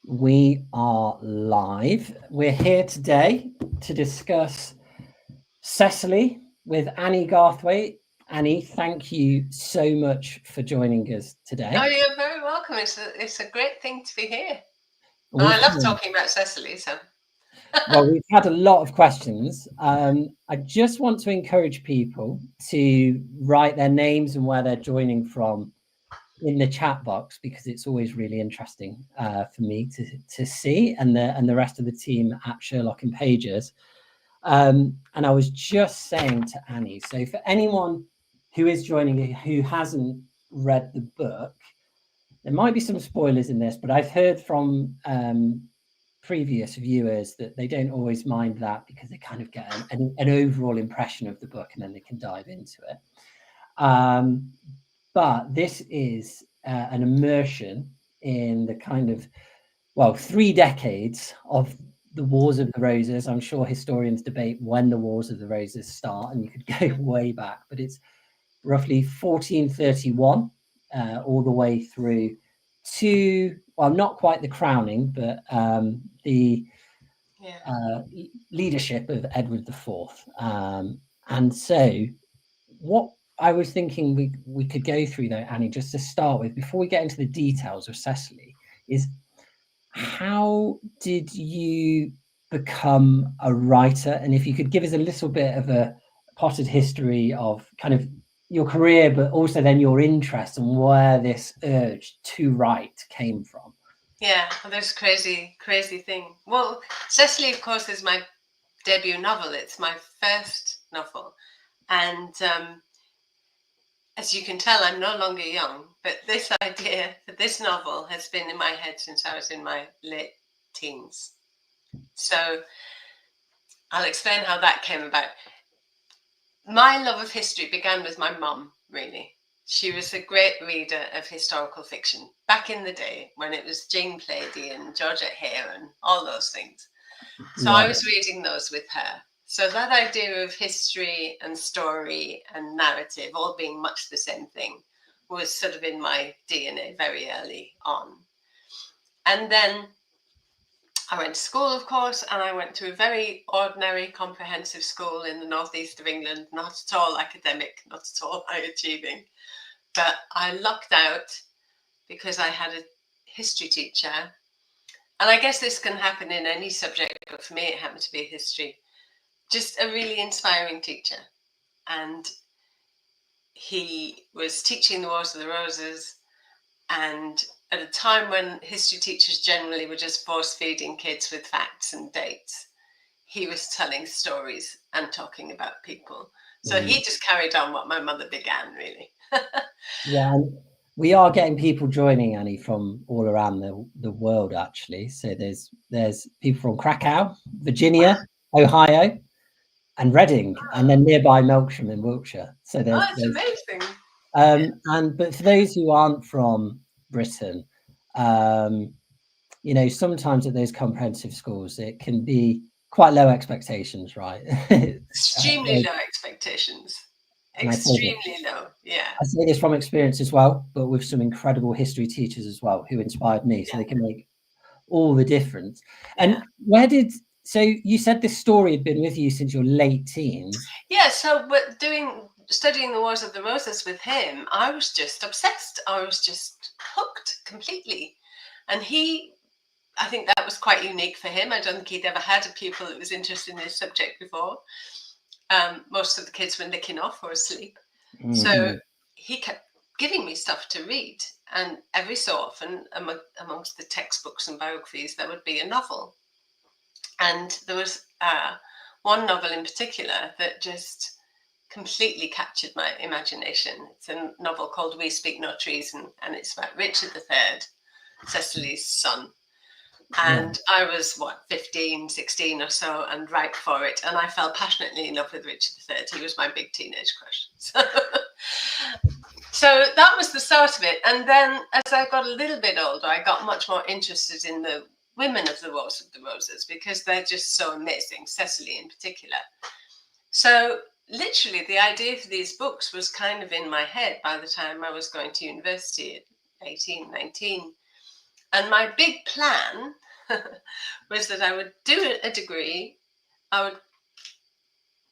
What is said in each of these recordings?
We are live. We're here today to discuss Cecily with Annie Garthwaite. Annie, thank you so much for joining us today. Oh, you're very welcome. It's a great thing to be here. I love talking about Cecily. Well, we've had a lot of questions. I just want to encourage people to write their names and where they're joining from in the chat box, because it's always really interesting for me to see, and the rest of the team at Sherlock and Pages. And I was just saying to Annie, so for anyone who is joining who hasn't read the book, there might be some spoilers in this, but I've heard from previous viewers that they don't always mind that, because they kind of get an overall impression of the book and then they can dive into it. But this is an immersion in the kind of, 3 decades of the Wars of the Roses. I'm sure historians debate when the Wars of the Roses start, and you could go way back, but it's roughly 1431 all the way through to, well, not quite the crowning, but the leadership of Edward IV. And so what I was thinking we could go through, though, Annie, just to start with, before we get into the details of Cecily, is how did you become a writer? And if you could give us a little bit of a potted history of kind of your career, but also then your interest and where this urge to write came from. Yeah, there's crazy thing. Well, Cecily, of course, is my debut novel. It's my first novel. And as you can tell, I'm no longer young, but this idea for this novel has been in my head since I was in my late teens. So I'll explain how that came about. My love of history began with my mum, really. She was a great reader of historical fiction back in the day when it was Jane Plaidy and Georgette Hare and all those things. So I was reading those with her. So that idea of history and story and narrative all being much the same thing was sort of in my DNA very early on. And then I went to school, of course, and I went to a very ordinary comprehensive school in the northeast of England, not at all academic, not at all high achieving. But I lucked out because I had a history teacher. And I guess this can happen in any subject, but for me it happened to be history. Just a really inspiring teacher. And he was teaching the Wars of the Roses, and at a time when history teachers generally were just force-feeding kids with facts and dates, he was telling stories and talking about people. So he just carried on what my mother began, really. Yeah, and we are getting people joining, Annie, from all around the world, actually. So there's people from Krakow, Virginia, Ohio, and Reading, and then nearby Melksham in Wiltshire. So it's amazing. But for those who aren't from Britain, sometimes at those comprehensive schools, it can be quite low expectations, right? Extremely low expectations. Extremely low, yeah. I say this from experience as well, but with some incredible history teachers as well who inspired me, so they can make all the difference. And so you said this story had been with you since your late teens. Yeah, so studying the Wars of the Roses with him, I was just obsessed. I was just hooked completely. And I think that was quite unique for him. I don't think he'd ever had a pupil that was interested in this subject before. Most of the kids were nicking off or asleep. Mm-hmm. So he kept giving me stuff to read. And every so often, amongst the textbooks and biographies, there would be a novel. And there was one novel in particular that just completely captured my imagination. It's a novel called We Speak No Treason, and it's about Richard III, Cecily's son. And I was, 15, 16 or so, and ripe for it. And I fell passionately in love with Richard III. He was my big teenage crush. So that was the start of it. And then as I got a little bit older, I got much more interested in the women of the Wars of the Roses, because they're just so amazing, Cecily in particular. So literally the idea for these books was kind of in my head by the time I was going to university at 18, 19. And my big plan was that I would do a degree, I would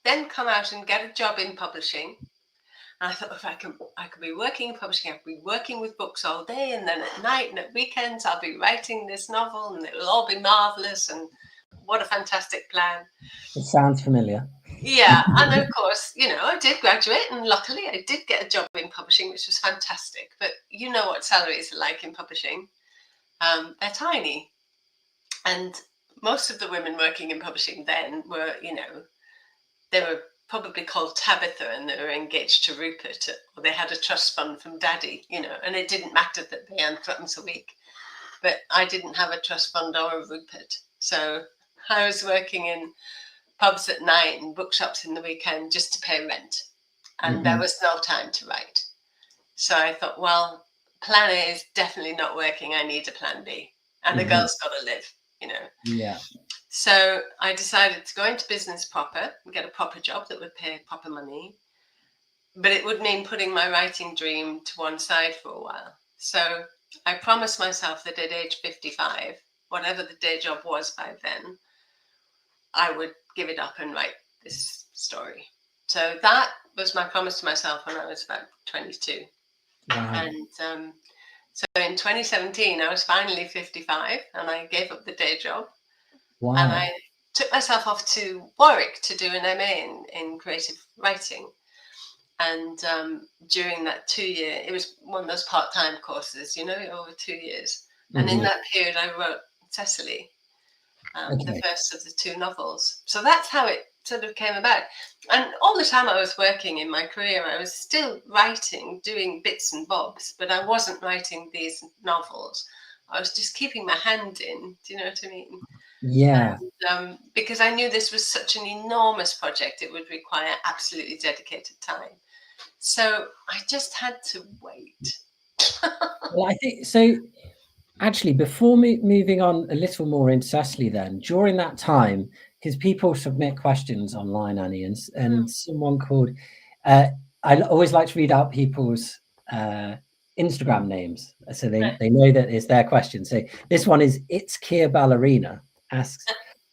then come out and get a job in publishing. And I thought, if I could be working in publishing, I could be working with books all day, and then at night and at weekends, I'll be writing this novel, and it'll all be marvelous. And what a fantastic plan! It sounds familiar. Yeah, and of course, I did graduate, and luckily, I did get a job in publishing, which was fantastic. But you know what salaries are like in publishing? They're tiny, and most of the women working in publishing then were, they were probably called Tabitha, and they were engaged to Rupert, or they had a trust fund from Daddy, and it didn't matter that they earned £3 a week. But I didn't have a trust fund or a Rupert, so I was working in pubs at night and bookshops in the weekend just to pay rent, and there was no time to write. So I thought, well, plan A is definitely not working. I need a plan B, and the girl's got to live, Yeah. So I decided to go into business proper and get a proper job that would pay proper money, but it would mean putting my writing dream to one side for a while. So I promised myself that at age 55, whatever the day job was by then, I would give it up and write this story. So that was my promise to myself when I was about 22. Wow. And so in 2017, I was finally 55, and I gave up the day job. Wow. And I took myself off to Warwick to do an MA in creative writing. And during that 2 year, it was one of those part-time courses, over 2 years. And in that period, I wrote Cecily, the first of the 2 novels. So that's how it sort of came about. And all the time I was working in my career, I was still writing, doing bits and bobs, but I wasn't writing these novels. I was just keeping my hand in. Do you know what I mean? Yeah. And, because I knew this was such an enormous project, it would require absolutely dedicated time. So I just had to wait. Well, I think so. Actually, before moving on a little more into Cecily, then during that time, because people submit questions online, Annie, and someone called, I always like to read out people's Instagram names so they know that it's their question. So this one is It's Kia Ballerina asks,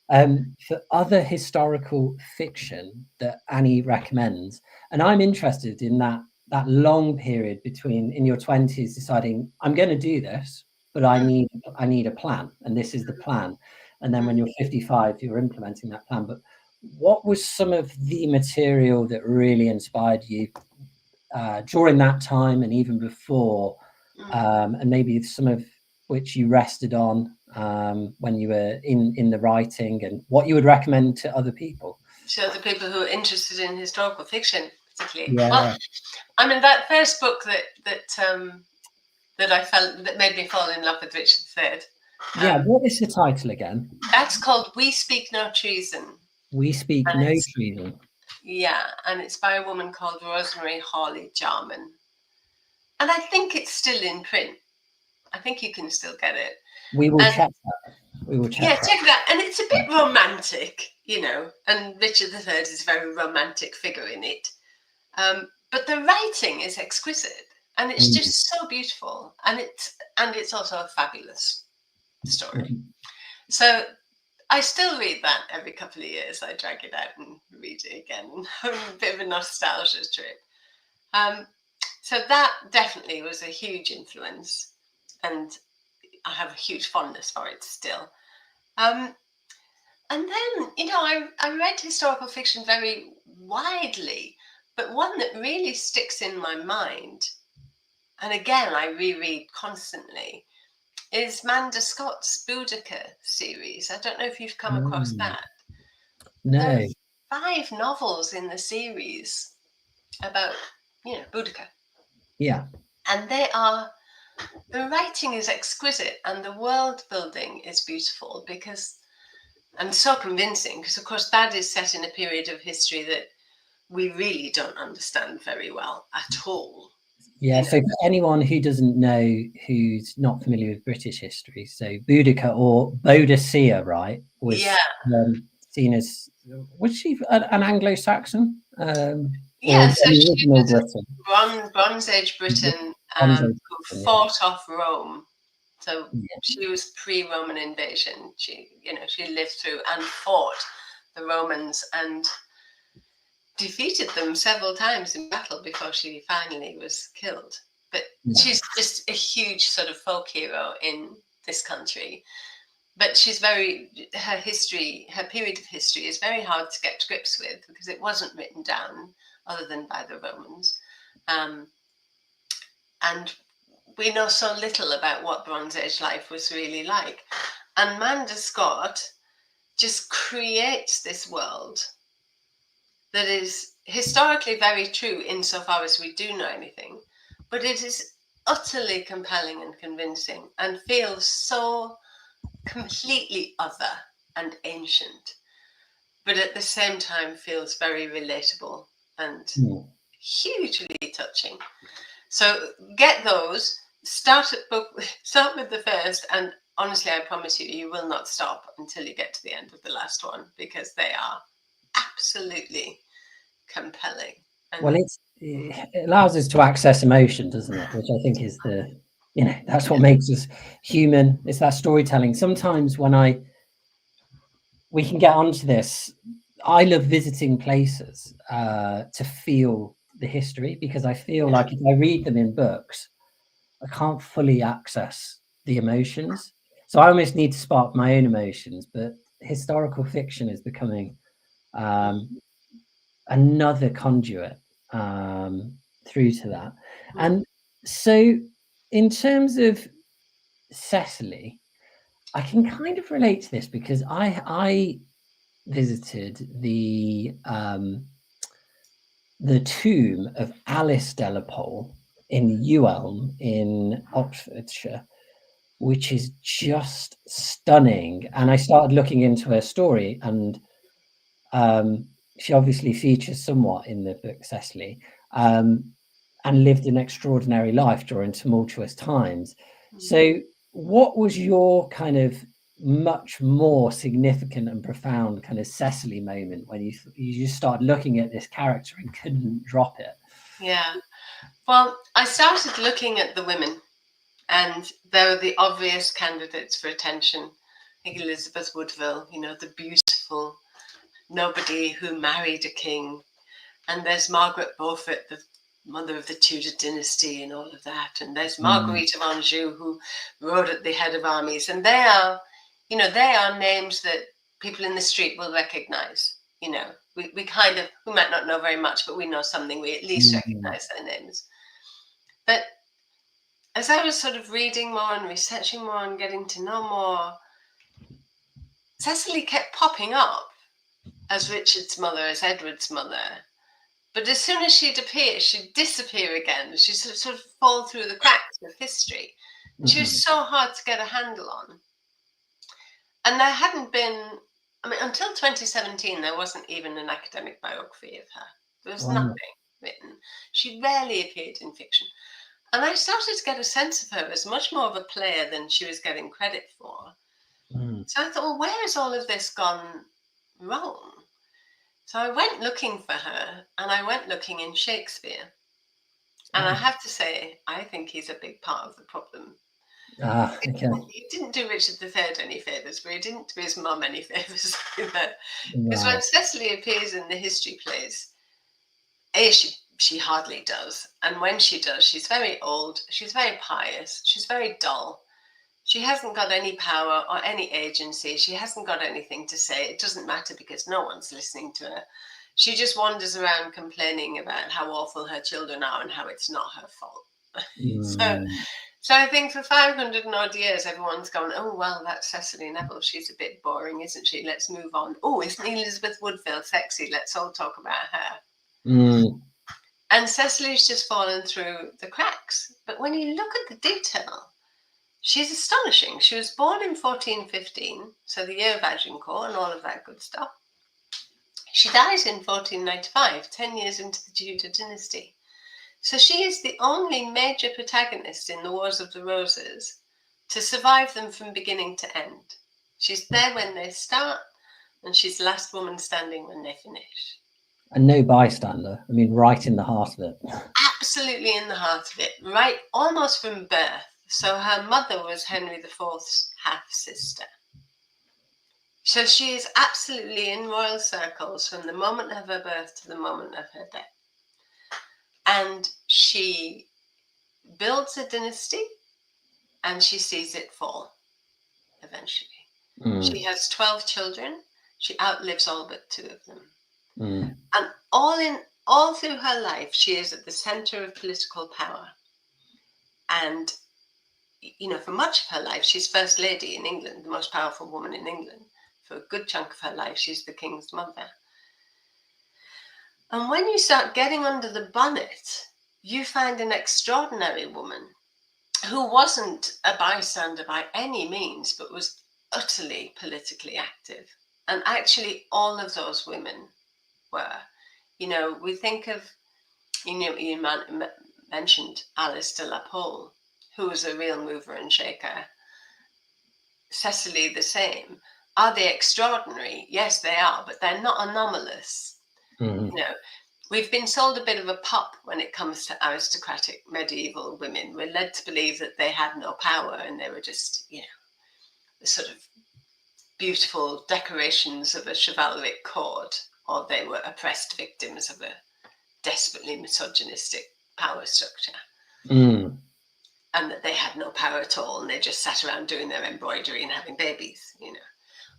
for other historical fiction that Annie recommends, and I'm interested in that long period between in your 20s deciding I'm going to do this, but I need a plan, and this is the plan, and then when you're 55 you're implementing that plan. But what was some of the material that really inspired you during that time and even before, and maybe some of which you rested on when you were in the writing, and what you would recommend to other people? So the people who are interested in historical fiction, particularly. Yeah. Well, I mean, that first book that I felt that made me fall in love with Richard III. Yeah. What is the title again? That's called We Speak No Treason. We Speak No Treason. Yeah, and it's by a woman called Rosemary Hawley Jarman. And I think it's still in print. I think you can still get it. We will check that. We will check that. Yeah, check that. And it's a bit romantic, and Richard III is a very romantic figure in it. But the writing is exquisite, and it's just so beautiful. And it's also a fabulous story. So I still read that every couple of years. I drag it out and read it again and have a bit of a nostalgia trip. So that definitely was a huge influence, and I have a huge fondness for it still. And then, I read historical fiction very widely, but one that really sticks in my mind, and again, I reread constantly, is Manda Scott's Boudica series. I don't know if you've come across that. No. There are 5 novels in the series about, Boudica. Yeah. And the writing is exquisite and the world building is beautiful and so convincing, because of course that is set in a period of history that we really don't understand very well at all. Yeah, so for anyone who doesn't know, who's not familiar with British history, so Boudica or Boadicea, right, was seen as, was she an Anglo-Saxon? Yeah, so she was Bronze Age Britain who fought off Rome So Yeah. she was pre-Roman invasion. She lived through and fought the Romans and defeated them several times in battle before she finally was killed. But she's just a huge sort of folk hero in this country. But her period of history is very hard to get to grips with because it wasn't written down other than by the Romans. And we know so little about what Bronze Age life was really like. And Manda Scott just creates this world that is historically very true insofar as we do know anything, but it is utterly compelling and convincing and feels so completely other and ancient, but at the same time feels very relatable and hugely touching. So get those, start with the first, and honestly, I promise you, you will not stop until you get to the end of the last one because they are absolutely compelling. Well, it allows us to access emotion, doesn't it? Which I think is that's what makes us human. It's that storytelling. Sometimes we can get onto this. I love visiting places to feel the history because I feel like if I read them in books, I can't fully access the emotions. So I almost need to spark my own emotions. But historical fiction is becoming another conduit through to that. And so in terms of Cecily, I can kind of relate to this because I visited the tomb of Alice de la Pole in Ewelme in Oxfordshire, which is just stunning. And I started looking into her story, and she obviously features somewhat in the book Cecily, and lived an extraordinary life during tumultuous times. So what was your kind of much more significant and profound kind of Cecily moment when you just started looking at this character and couldn't drop it? Yeah. Well, I started looking at the women, and there were the obvious candidates for attention. I think Elizabeth Woodville, the beautiful nobody who married a king. And there's Margaret Beaufort, the mother of the Tudor dynasty and all of that. And there's Marguerite of Anjou, who rode at the head of armies. And they are names that people in the street will recognize. We might not know very much, but we know something. We at least recognize their names. But as I was sort of reading more and researching more and getting to know more, Cecily kept popping up as Richard's mother, as Edward's mother. But as soon as she'd appear, she'd disappear again. She'd sort of fall through the cracks of history. She was so hard to get a handle on. And there hadn't been, until 2017, there wasn't even an academic biography of her. There was nothing written. She rarely appeared in fiction. And I started to get a sense of her as much more of a player than she was getting credit for. So I thought, well, where has all of this gone wrong? So I went looking for her, and I went looking in Shakespeare. And I have to say, I think he's a big part of the problem. He didn't do Richard III any favours, but he didn't do his mum any favours either. Because when Cecily appears in the history plays, she hardly does. And when she does, she's very old, she's very pious, she's very dull. She hasn't got any power or any agency. She hasn't got anything to say. It doesn't matter because no one's listening to her. She just wanders around complaining about how awful her children are and how it's not her fault. So I think for 500 and odd years, everyone's gone, oh, well, that's Cecily Neville. She's a bit boring, isn't she? Let's move on. Oh, isn't Elizabeth Woodville sexy? Let's all talk about her. And Cecily's just fallen through the cracks. But when you look at the detail, she's astonishing. She was born in 1415, so the year of Agincourt and all of that good stuff. She dies in 1495, 10 years into the Tudor dynasty. So she is the only major protagonist in the Wars of the Roses to survive them from beginning to end. She's there when they start, and she's the last woman standing when they finish. And no bystander. Right in the heart of it. Absolutely in the heart of it, right, almost from birth. So her mother was Henry IV's half-sister. So she is absolutely in royal circles from the moment of her birth to the moment of her death. And she builds a dynasty and she sees it fall eventually. She has 12 children. She outlives all but 2 of them. And all through her life, she is at the center of political power. And, you know, for much of her life, she's First Lady in England, the most powerful woman in England. For a good chunk of her life, she's the king's mother. And when you start getting under the bonnet, you find an extraordinary woman who wasn't a bystander by any means, but was utterly politically active. And actually, all of those women were. You know, we think of, you mentioned Alice de la Pole, who was a real mover and shaker. Cecily, the same. Are they extraordinary? Yes, they are, but they're not anomalous. You know, we've been sold a bit of a pop when it comes to aristocratic medieval women. We're led to believe that they had no power and they were just, you know, the sort of beautiful decorations of a chivalric court, or they were oppressed victims of a desperately misogynistic power structure. And that they had no power at all and they just sat around doing their embroidery and having babies, you know.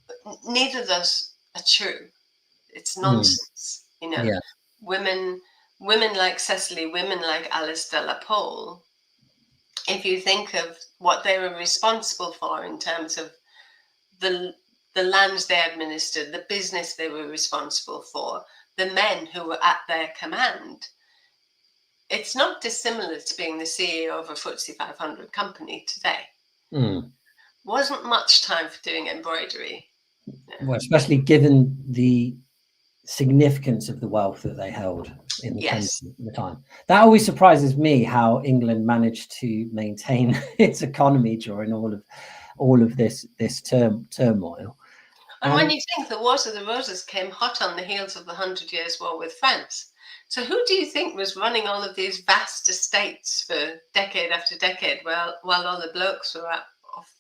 But neither of those are true. It's nonsense, you know. Yeah. Women like Cecily, women like Alice de la Pole, if you think of what they were responsible for in terms of the lands they administered, the business they were responsible for, the men who were at their command, it's not dissimilar to being the CEO of a FTSE 500 company today. Wasn't much time for doing embroidery. Well, especially given the significance of the wealth that they held in the country at the time. That always surprises me, how England managed to maintain its economy during all of this turmoil. And when you think the Wars of the Roses came hot on the heels of the 100 Years' War with France, so who do you think was running all of these vast estates for decade after decade while all the blokes were off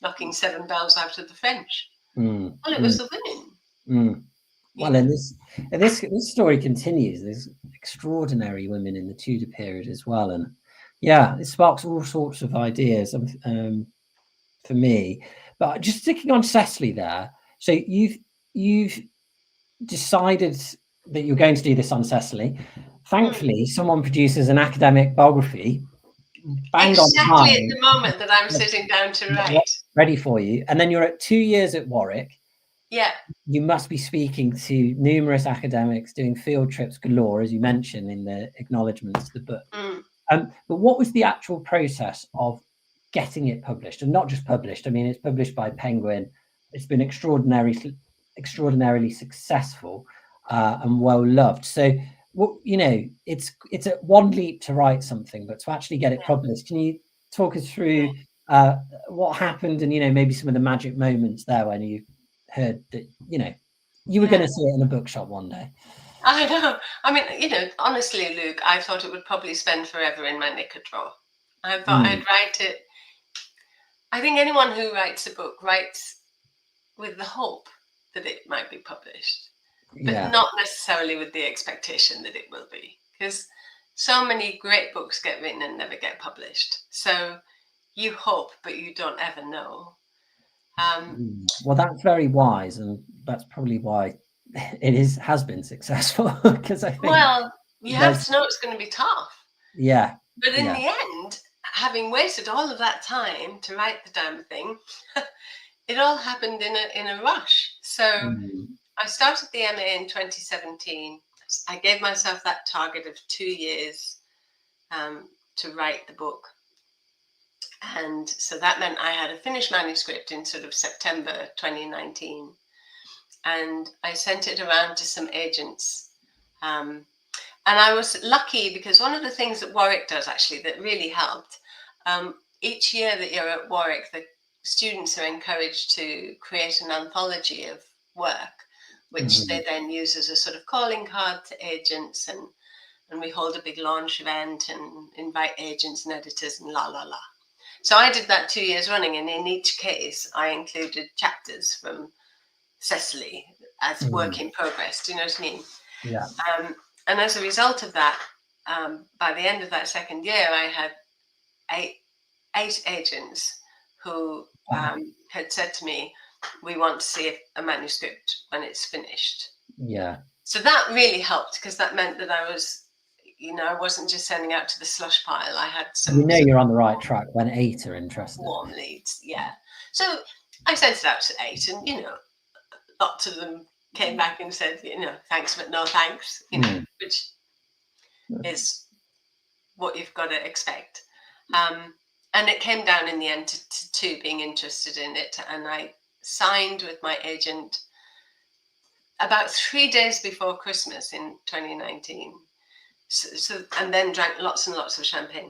knocking 7 bells out of the French? Well, it was the women. Well, and this story continues. There's extraordinary women in the Tudor period as well, and yeah, it sparks all sorts of ideas for me. But just sticking on Cecily there, so you've decided that you're going to do this on Cecily. Thankfully, someone produces an academic biography. Exactly at the moment that I'm sitting down to write. Ready for you. And then you're at 2 years at Warwick. Yeah. You must be speaking to numerous academics, doing field trips galore, as you mentioned in the acknowledgements of the book. But what was the actual process of getting it published? And not just published. I mean, it's published by Penguin. It's been extraordinarily successful and well loved. So, you know, it's a one leap to write something, but to actually get it published, can you talk us through what happened and, you know, maybe some of the magic moments there when you heard that, you know, you were going to see it in a bookshop one day? I know. I mean, you know, honestly, Luke, I thought it would probably spend forever in my knicker drawer. I thought I'd write it. I think anyone who writes a book writes with the hope that it might be published, but not necessarily with the expectation that it will be, because so many great books get written and never get published. So you hope, but you don't ever know. Well, that's very wise, and that's probably why it has been successful, because I think, well, you have to know it's going to be tough. Yeah. But in the end, having wasted all of that time to write the damn thing, it all happened in a rush. So I started the MA in 2017. I gave myself that target of 2 years to write the book. And so that meant I had a finished manuscript in sort of September 2019. And I sent it around to some agents. And I was lucky because one of the things that Warwick does actually that really helped, each year that you're at Warwick, the students are encouraged to create an anthology of work, which they then use as a sort of calling card to agents. And we hold a big launch event and invite agents and editors and la, la, la. So I did that 2 years running, and in each case, I included chapters from Cecily as work in progress. Do you know what I mean? Yeah. And as a result of that, by the end of that second year, I had eight agents who had said to me, "We want to see a manuscript when it's finished." Yeah. So that really helped, because that meant that I was, I wasn't just sending out to the slush pile. I had some. You're on the right track when 8 are interested. Warm leads, yeah. So I sent it out to 8, and lots of them came back and said, thanks but no thanks, which is what you've got to expect. And it came down in the end to 2 being interested in it, and I signed with my agent about 3 days before Christmas in 2019. So and then drank lots and lots of champagne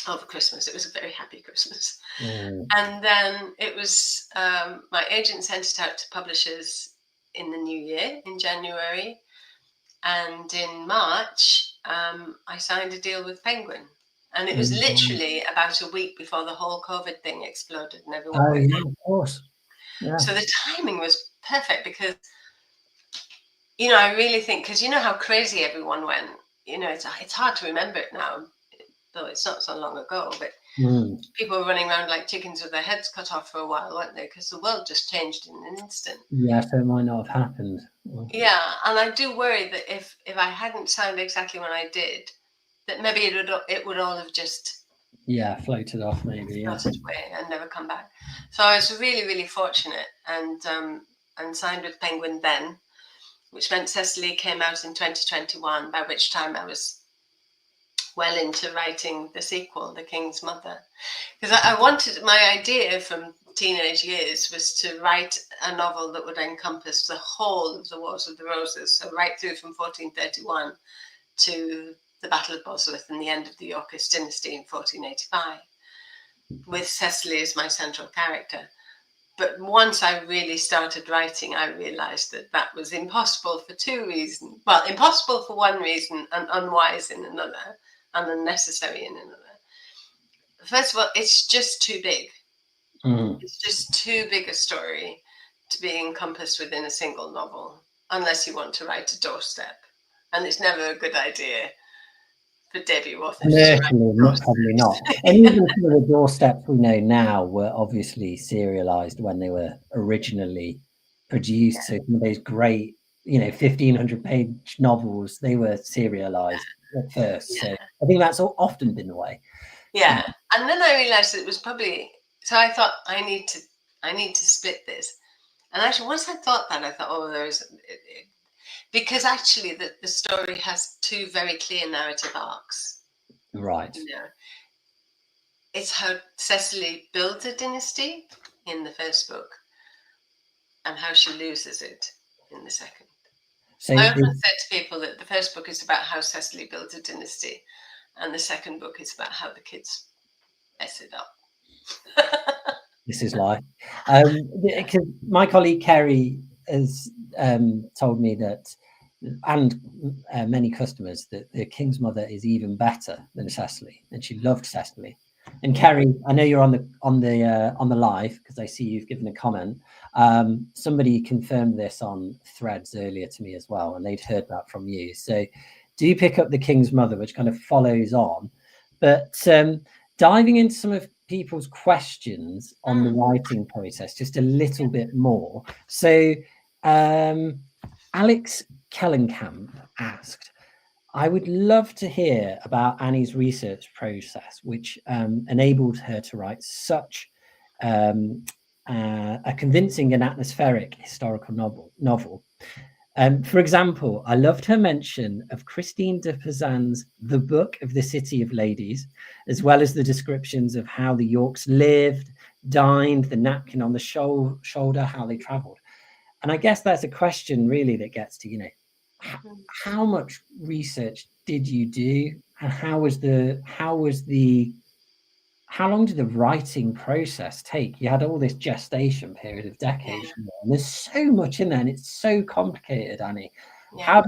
over Christmas. It was a very happy Christmas. And then it was my agent sent it out to publishers in the new year, in January, and in March I signed a deal with Penguin, and it was literally about a week before the whole COVID thing exploded and everyone went. Yeah, of course. Yeah. So the timing was perfect, because I really think, because how crazy everyone went. It's hard to remember it now, though it's not so long ago, but people were running around like chickens with their heads cut off for a while, weren't they? Because the world just changed in an instant. Yeah, so it might not have happened. Yeah, and I do worry that if I hadn't signed exactly when I did, that maybe it would all have just floated off, maybe. Floated away and never come back. So I was really, really fortunate, and signed with Penguin then, which meant Cecily came out in 2021, by which time I was well into writing the sequel, The King's Mother. Because I wanted, my idea from teenage years was to write a novel that would encompass the whole of the Wars of the Roses, so right through from 1431 to the Battle of Bosworth and the end of the Yorkist dynasty in 1485, with Cecily as my central character. But once I really started writing, I realized that was impossible for 2 reasons. Well, impossible for one reason and unwise in another, and unnecessary in another. First of all, it's just too big. It's just too big a story to be encompassed within a single novel, unless you want to write a doorstep. And it's never a good idea for debut authors. Probably not. And even some of the doorsteps we know now were obviously serialized when they were originally produced. So some of those great, 1,500-page novels, they were serialized at first. So I think that's often been the way. Yeah. And then I realized it was probably, so I thought I need to split this. And actually, once I thought that, I thought, because actually the story has 2 very clear narrative arcs. Right. It's how Cecily builds a dynasty in the first book, and how she loses it in the second. So I often said to people that the first book is about how Cecily builds a dynasty, and the second book is about how the kids mess it up. This is life. Because my colleague Kerry has told me that, and many customers, that The King's Mother is even better than Cecily, and she loved Cecily. And Kerry, I know you're on the live, because I see you've given a comment. Somebody confirmed this on Threads earlier to me as well, and they'd heard that from you. So do pick up The King's Mother, which kind of follows on. But diving into some of people's questions on the writing process just a little bit more. So Alex Kellenkamp asked, I would love to hear about Annie's research process, which enabled her to write such a convincing and atmospheric historical novel. For example, I loved her mention of Christine de Pizan's The Book of the City of Ladies, as well as the descriptions of how the Yorks lived, dined, the napkin on the shoulder, how they travelled. And I guess that's a question really that gets to, how much research did you do, and how long did the writing process take? You had all this gestation period of decades, and there's so much in there, and it's so complicated, Annie. Yeah.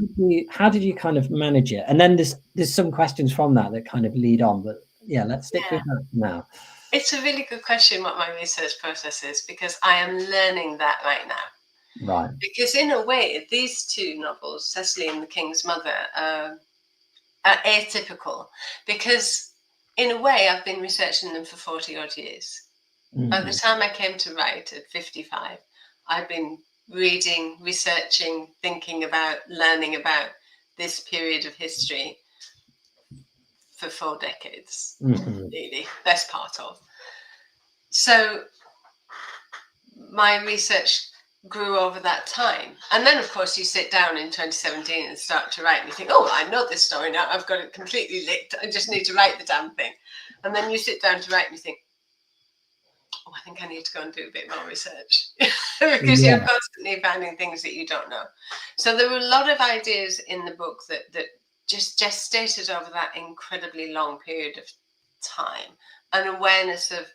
How did you kind of manage it? And then there's some questions from that kind of lead on, but let's stick with that now. It's a really good question what my research process is, because I am learning that right now. Right. Because in a way, these two novels, Cecily and the King's Mother, are atypical, because in a way I've been researching them for 40 odd years. By the time I came to write at 55, I've been reading, researching, thinking about, learning about this period of history for 4 decades, really, best part of. So my research grew over that time. And then, of course, you sit down in 2017 and start to write, and you think, oh, I know this story now. I've got it completely licked. I just need to write the damn thing. And then you sit down to write, and you think, oh, I think I need to go and do a bit more research, because you're constantly finding things that you don't know. So there were a lot of ideas in the book that just gestated over that incredibly long period of time, an awareness of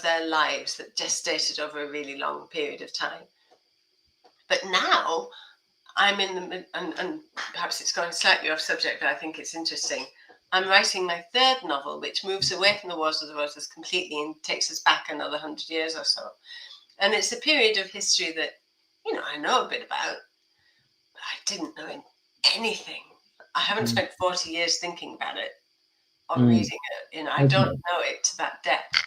their lives that gestated over a really long period of time. But now I'm in the, and perhaps it's going slightly off subject, but I think it's interesting. I'm writing my 3rd novel, which moves away from the Wars of the Roses completely and takes us back another 100 years or so. And it's a period of history that, I know a bit about, but I didn't know anything. I haven't spent 40 years thinking about it or reading it. I don't know it to that depth.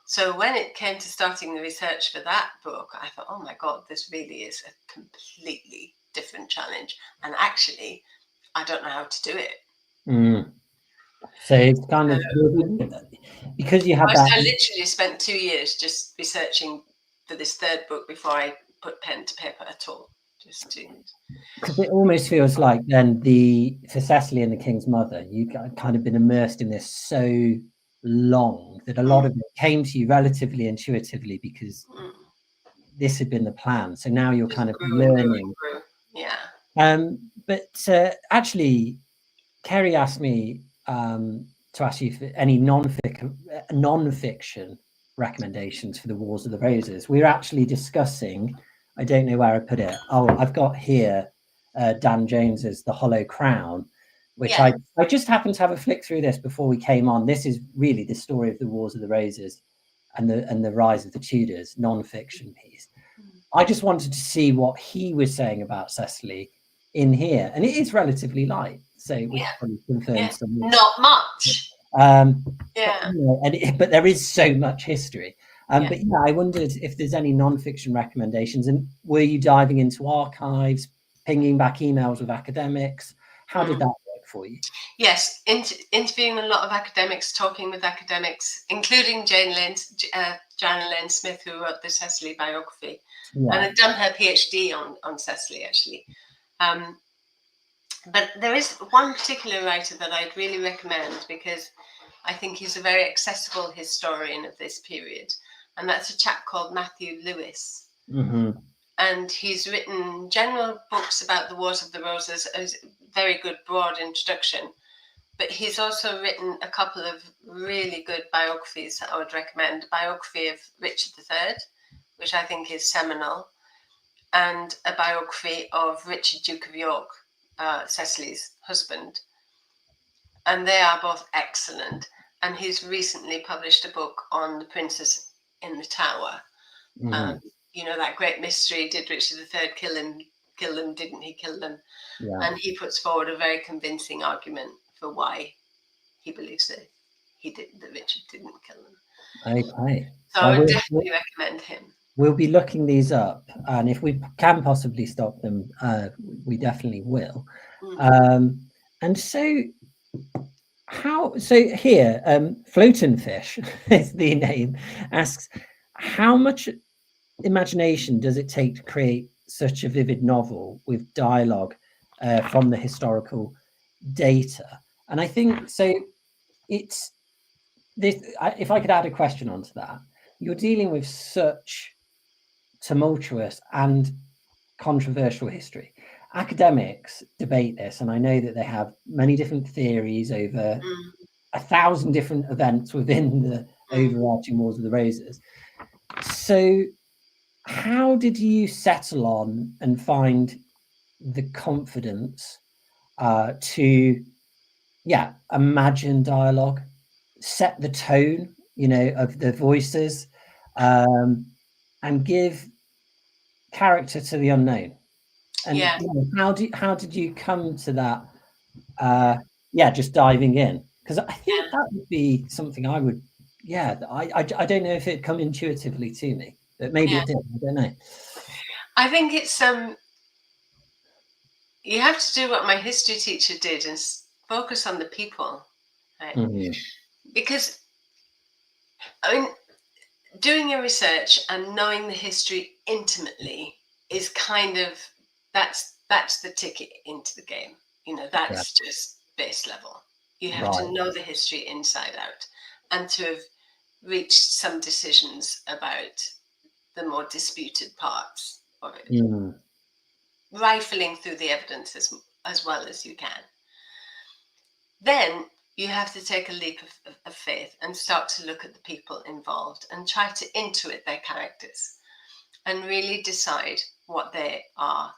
So when it came to starting the research for that book, I thought, oh my God, this really is a completely different challenge. And actually, I don't know how to do it. So it's kind of, because you have that. I literally spent 2 years just researching for this 3rd book before I put pen to paper at all. Just 2 years. Because it almost feels like then for Cecily and the King's Mother, you've kind of been immersed in this so long that a lot of it came to you relatively intuitively because this had been the plan. So now you're kind of learning. Yeah. But actually, Kerry asked me to ask you for any non-fiction recommendations for the Wars of the Roses. We were actually discussing, I don't know where I put it. Oh, I've got here Dan Jones's The Hollow Crown, which I just happened to have a flick through this before we came on. This is really the story of the Wars of the Roses and the rise of the Tudors, non-fiction piece. I just wanted to see what he was saying about Cecily in here, and it is relatively light, so we probably confirm some. Not much. But there is so much history. But I wondered if there's any non-fiction recommendations, and were you diving into archives, pinging back emails with academics? How did that work for you? Yes, interviewing a lot of academics, talking with academics, including Joanna Lane Smith, who wrote the Cecily biography, and had done her PhD on Cecily, actually. But there is one particular writer that I'd really recommend, because I think he's a very accessible historian of this period, and that's a chap called Matthew Lewis. And he's written general books about the Wars of the Roses, a very good broad introduction. But he's also written a couple of really good biographies that I would recommend. A biography of Richard III, which I think is seminal, and a biography of Richard, Duke of York, Cecily's husband. And they are both excellent. And he's recently published a book on the Princess in the Tower. That great mystery, did Richard III kill them, didn't he kill them? And he puts forward a very convincing argument for why he believes that Richard didn't kill them. Okay. So I would definitely recommend him. We'll be looking these up, and if we can possibly stop them, we definitely will. And so here, Floating Fish is the name, asks, how much imagination does it take to create such a vivid novel with dialogue from the historical data? And I think so. It's this. If I could add a question onto that, you're dealing with such tumultuous and controversial history. Academics debate this, and I know that they have many different theories over 1,000 different events within the overarching Wars of the Roses. So how did you settle on and find the confidence to imagine dialogue, set the tone, of the voices, and give character to the unknown. And how did you come to that? Just diving in, because I think that would be something I would. I don't know if it'd come intuitively to me, but maybe it did. I don't know. I think it's you have to do what my history teacher did and focus on the people, right? Mm-hmm. Because I mean, doing your research and knowing the history intimately is kind of that's the ticket into the game. That's just base level. You have to know the history inside out and to have reached some decisions about the more disputed parts of it, rifling through the evidence as well as you can. Then you have to take a leap of faith and start to look at the people involved and try to intuit their characters and really decide what they are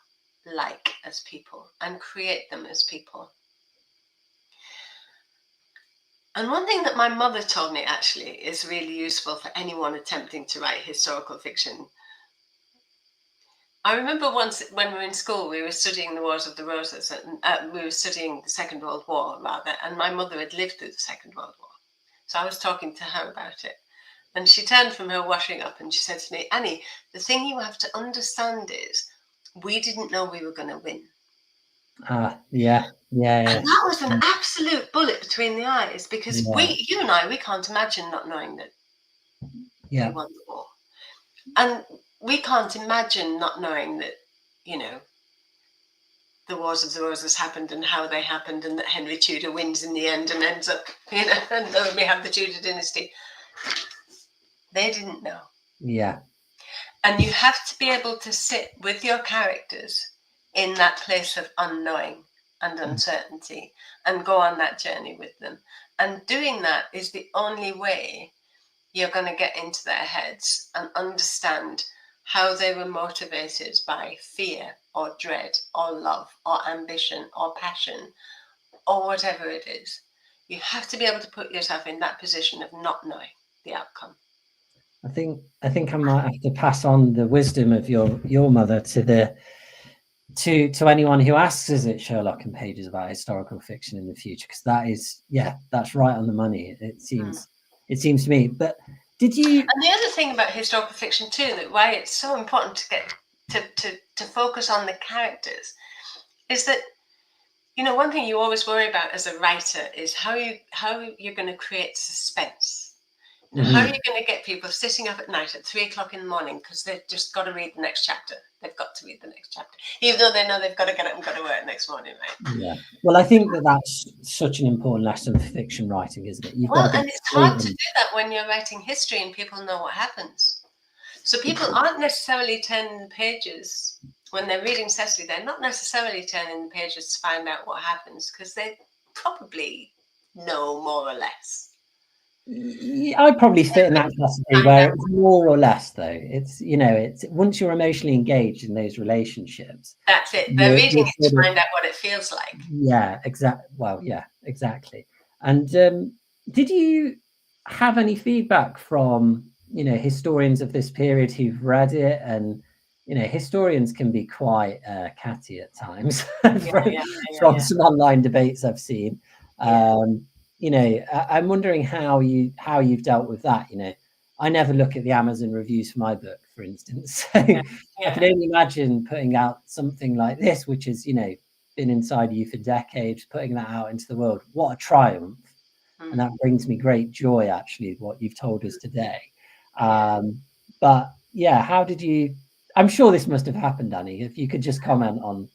like as people and create them as people. And one thing that my mother told me actually is really useful for anyone attempting to write historical fiction. I remember once when we were in school, we were studying the Wars of the Roses, and we were studying the Second World War, rather, and my mother had lived through the Second World War. So I was talking to her about it. And she turned from her washing up and she said to me, Annie, the thing you have to understand is we didn't know we were going to win. And that was an absolute bullet between the eyes, because you and I, we can't imagine not knowing that we won the war. And we can't imagine not knowing that, the Wars of the Roses happened and how they happened, and that Henry Tudor wins in the end and ends up, and then we have the Tudor dynasty. They didn't know. Yeah. And you have to be able to sit with your characters in that place of unknowing and uncertainty and go on that journey with them. And doing that is the only way you're going to get into their heads and understand how they were motivated by fear or dread or love or ambition or passion or whatever it is. You have to be able to put yourself in that position of not knowing the outcome. I think I might have to pass on the wisdom of your mother to anyone who asks us at Sherlock and Pages about historical fiction in the future, because that's right on the money. It seems to me. But did you? And the other thing about historical fiction too, that why it's so important to get to focus on the characters, is that one thing you always worry about as a writer is how you're going to create suspense. How are you going to get people sitting up at night at 3:00 in the morning because they've just got to read the next chapter? They've got to read the next chapter, even though they know they've got to get up and go to work next morning, right? Yeah. Well, I think that's such an important lesson for fiction writing, isn't it? And it's hard to do that when you're writing history and people know what happens. So people aren't necessarily turning the pages when they're reading Cecily. They're not necessarily turning the pages to find out what happens, because they probably know more or less. I'd probably fit in that category where it's more or less, though. It's it's once you're emotionally engaged in those relationships. That's it. They're reading it to find out what it feels like. Yeah, exactly. Well, yeah, exactly. And did you have any feedback from historians of this period who've read it? And historians can be quite catty at times from some online debates I've seen. I'm wondering how you've dealt with that. I never look at the Amazon reviews for my book, for instance. So I can only imagine putting out something like this, which has, been inside you for decades, putting that out into the world. What a triumph. And that brings me great joy, actually, what you've told us today. But yeah, how did you, I'm sure this must have happened, Annie, if you could just comment on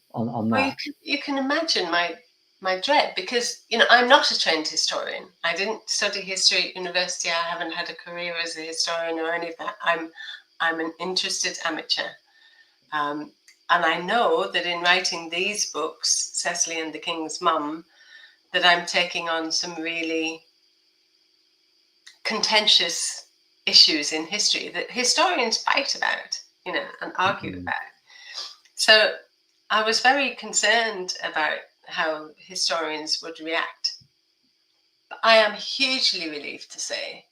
that. Well, you can imagine my dread, because I'm not a trained historian. I didn't study history at university. I haven't had a career as a historian or any of that. I'm an interested amateur, and I know that in writing these books, Cecily and the King's Mum, that I'm taking on some really contentious issues in history that historians fight about, and argue about. So I was very concerned about how historians would react. But I am hugely relieved to say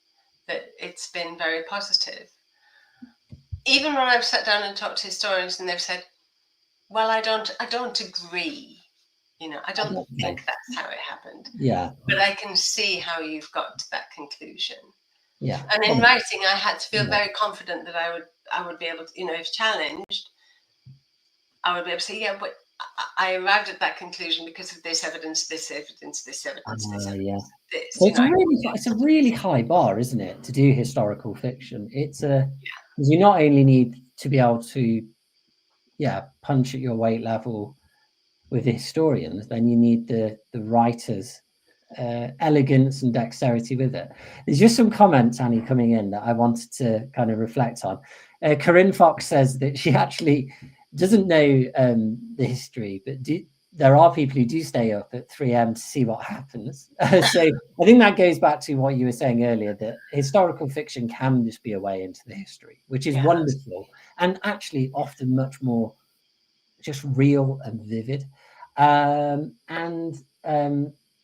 that it's been very positive. Even when I've sat down and talked to historians and they've said, well, I don't agree. I don't think that's how it happened. Yeah. But I can see how you've got to that conclusion. Yeah. And in writing, I had to feel very confident that I would be able to, if challenged, I would be able to say, yeah, but I arrived at that conclusion because of this evidence, this evidence, this evidence, this evidence, yeah. this. So it's a really high bar, isn't it, to do historical fiction? Because you not only need to be able to, punch at your weight level with the historians, then you need the writers' elegance and dexterity with it. There's just some comments, Annie, coming in that I wanted to kind of reflect on. Corinne Fox says that she actually doesn't know the history, but there are people who do stay up at 3 a.m. to see what happens. So I think that goes back to what you were saying earlier, that historical fiction can just be a way into the history, which is wonderful, and actually often much more just real and vivid.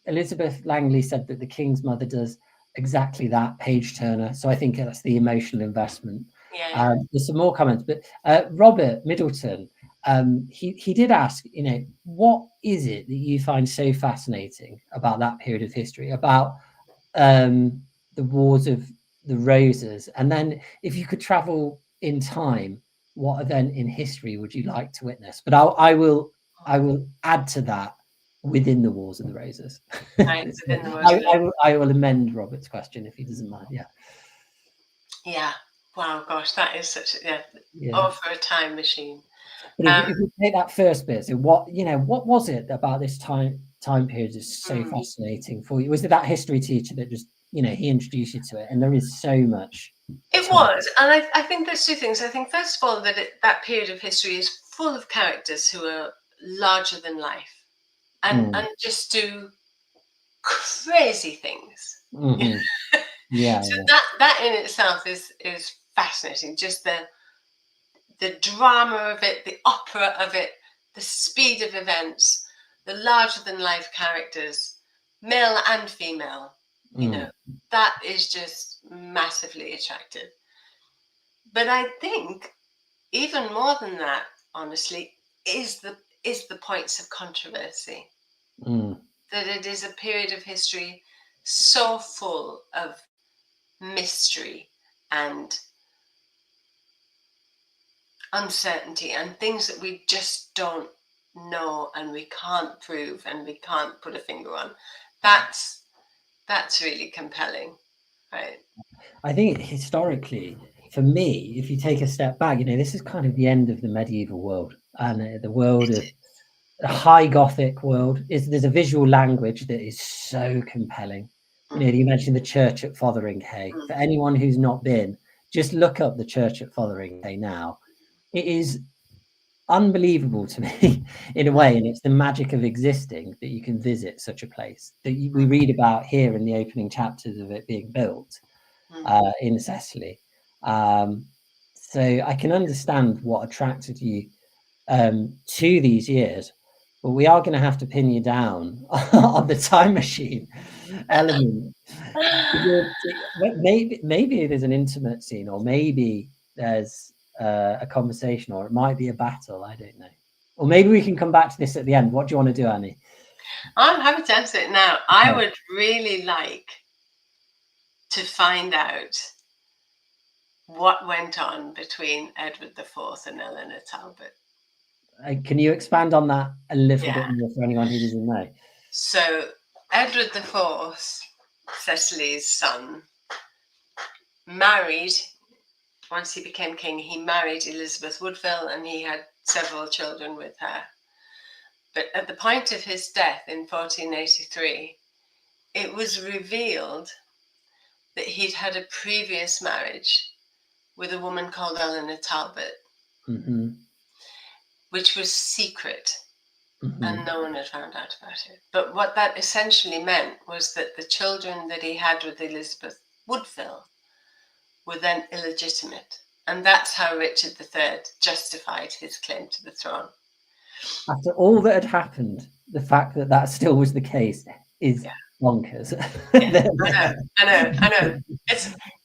Elizabeth Langley said that the King's Mother does exactly that, page turner. So I think that's the emotional investment. There's some more comments, but Robert Middleton, he did ask, what is it that you find so fascinating about that period of history, about the Wars of the Roses? And then if you could travel in time, what event in history would you like to witness? But I will add to that, within the Wars of the Roses. Right, within the Wars of the Roses. I will amend Robert's question if he doesn't mind. Yeah. Wow, gosh, that is such for a time machine. But if you take that first bit, so what was it about this time period is so fascinating for you? Was it that history teacher that just he introduced you to it? And there is so much. It was, and I think there's two things. I think first of all that period of history is full of characters who are larger than life, and just do crazy things. Mm-hmm. So that in itself is fascinating. Just the drama of it, the opera of it, the speed of events, the larger than life characters, male and female. That is just massively attractive. But I think even more than that, honestly, is the points of controversy. That it is a period of history so full of mystery and uncertainty and things that we just don't know and we can't prove and we can't put a finger on. That's really compelling, right? I think historically, for me, if you take a step back, this is kind of the end of the medieval world, and the world of the high Gothic world there's a visual language that is so compelling. You mentioned the church at Fotheringhay. For anyone who's not been, just look up the church at Fotheringhay now. It is unbelievable to me in a way, and it's the magic of existing that you can visit such a place that we read about here in the opening chapters of it being built in Cecily. So I can understand what attracted you to these years, but we are going to have to pin you down on the time machine element. Maybe there's an intimate scene, or maybe there's a conversation, or it might be a battle. I don't know. Or maybe we can come back to this at the end. What do you want to do, Annie? I'm happy to answer it now. I would really like to find out what went on between Edward IV and Eleanor Talbot. Can you expand on that a little bit more for anyone who doesn't know? So Edward IV, Cecily's son, married, once he became king, he married Elizabeth Woodville and he had several children with her. But at the point of his death in 1483, it was revealed that he'd had a previous marriage with a woman called Eleanor Talbot, which was secret, and no one had found out about it. But what that essentially meant was that the children that he had with Elizabeth Woodville were then illegitimate. And that's how Richard III justified his claim to the throne. After all that had happened, the fact that that still was the case is bonkers. I know.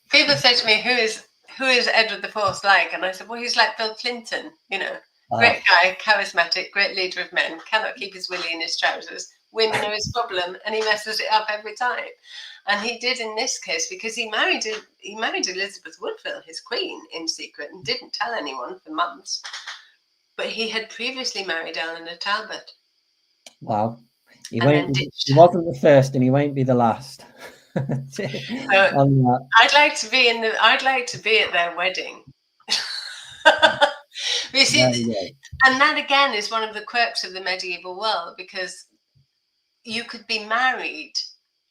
People say to me, who is Edward IV like? And I said, well, he's like Bill Clinton, you know, great guy, charismatic, great leader of men, cannot keep his willy in his trousers. Women are his problem, and he messes it up every time. And he did in this case because he married Elizabeth Woodville, his queen, in secret, and didn't tell anyone for months. But he had previously married Eleanor Talbot. Wow. He wasn't the first, and he won't be the last. I'd like to be at their wedding. You see, and that again is one of the quirks of the medieval world, because you could be married.